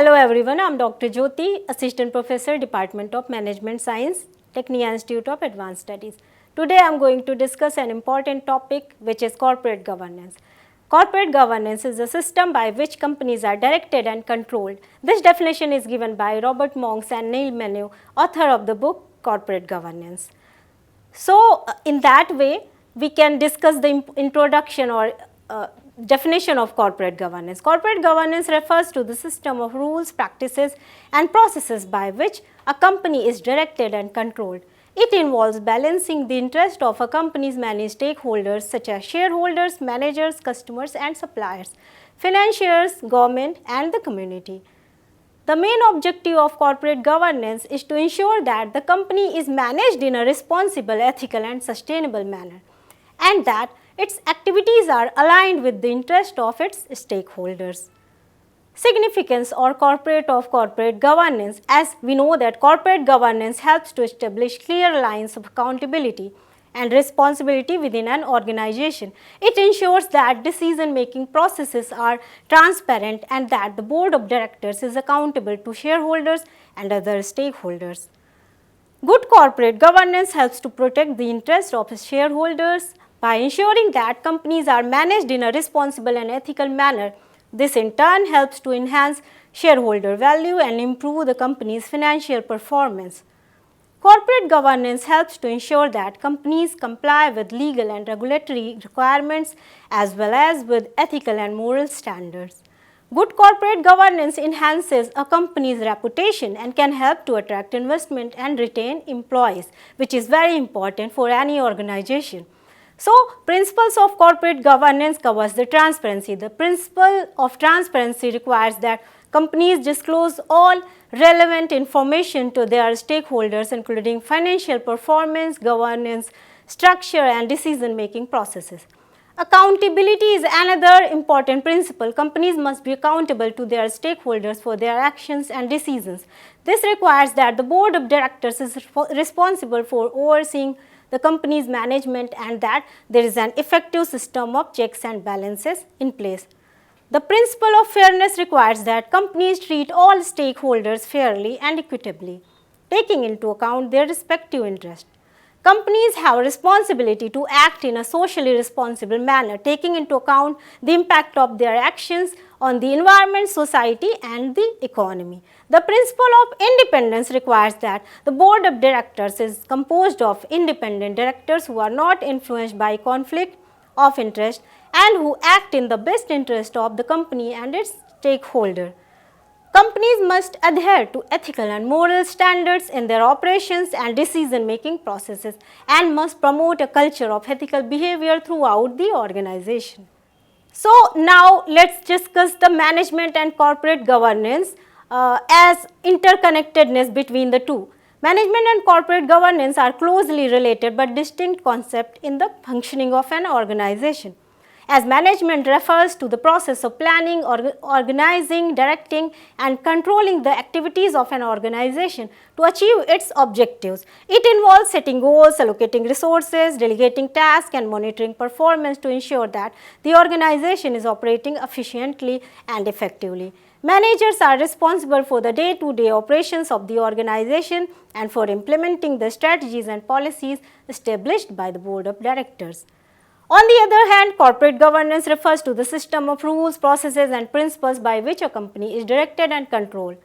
Hello everyone, I am Dr. Jyoti, Assistant Professor, Department of Management Science, Technion Institute of Advanced Studies. Today I am going to discuss an important topic which is corporate governance. Corporate governance is a system by which companies are directed and controlled. This definition is given by Robert Monks and Neil Menu, author of the book Corporate Governance. So, in that way, we can discuss the introduction or definition of corporate governance. Corporate governance refers to the system of rules, practices and processes by which a company is directed and controlled. It involves balancing the interest of a company's many stakeholders such as shareholders, managers, customers and suppliers, financiers, government and the community. The main objective of corporate governance is to ensure that the company is managed in a responsible, ethical and sustainable manner, and that its activities are aligned with the interest of its stakeholders. Significance or corporate governance. As we know that corporate governance helps to establish clear lines of accountability and responsibility within an organization. It ensures that decision-making processes are transparent and that the board of directors is accountable to shareholders and other stakeholders. Good corporate governance helps to protect the interests of shareholders by ensuring that companies are managed in a responsible and ethical manner. This in turn helps to enhance shareholder value and improve the company's financial performance. Corporate governance helps to ensure that companies comply with legal and regulatory requirements as well as with ethical and moral standards. Good corporate governance enhances a company's reputation and can help to attract investment and retain employees, which is very important for any organization. So, principles of corporate governance covers the transparency. The principle of transparency requires that companies disclose all relevant information to their stakeholders, including financial performance, governance, structure and decision-making processes. Accountability is another important principle. Companies must be accountable to their stakeholders for their actions and decisions. This requires that the board of directors is responsible for overseeing the company's management and that there is an effective system of checks and balances in place. The principle of fairness requires that companies treat all stakeholders fairly and equitably, taking into account their respective interests. Companies have a responsibility to act in a socially responsible manner, taking into account the impact of their actions on the environment, society and the economy. The principle of independence requires that the board of directors is composed of independent directors who are not influenced by conflict of interest and who act in the best interest of the company and its stakeholder. Companies must adhere to ethical and moral standards in their operations and decision-making processes and must promote a culture of ethical behavior throughout the organization. So, now let us discuss the management and corporate governance as interconnectedness between the two. Management and corporate governance are closely related but distinct concepts in the functioning of an organization. As management refers to the process of planning, organizing, directing and controlling the activities of an organization to achieve its objectives. It involves setting goals, allocating resources, delegating tasks and monitoring performance to ensure that the organization is operating efficiently and effectively. Managers are responsible for the day-to-day operations of the organization and for implementing the strategies and policies established by the board of directors. On the other hand, corporate governance refers to the system of rules, processes and principles by which a company is directed and controlled.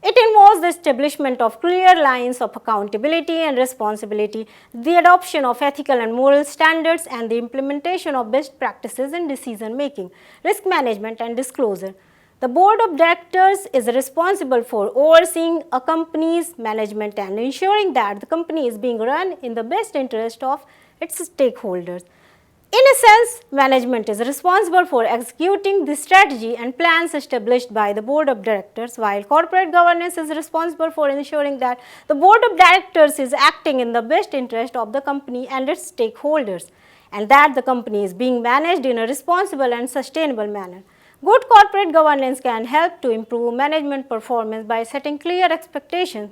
It involves the establishment of clear lines of accountability and responsibility, the adoption of ethical and moral standards and the implementation of best practices in decision making, risk management and disclosure. The board of directors is responsible for overseeing a company's management and ensuring that the company is being run in the best interest of its stakeholders. In a sense, management is responsible for executing the strategy and plans established by the board of directors, while corporate governance is responsible for ensuring that the board of directors is acting in the best interest of the company and its stakeholders, and that the company is being managed in a responsible and sustainable manner. Good corporate governance can help to improve management performance by setting clear expectations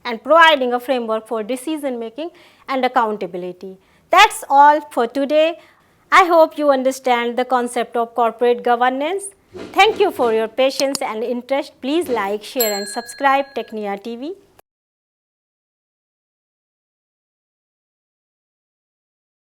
and providing a framework for decision making and accountability. That's all for today. I hope you understand the concept of corporate governance. Thank you for your patience and interest. Please like, share and subscribe Technia TV.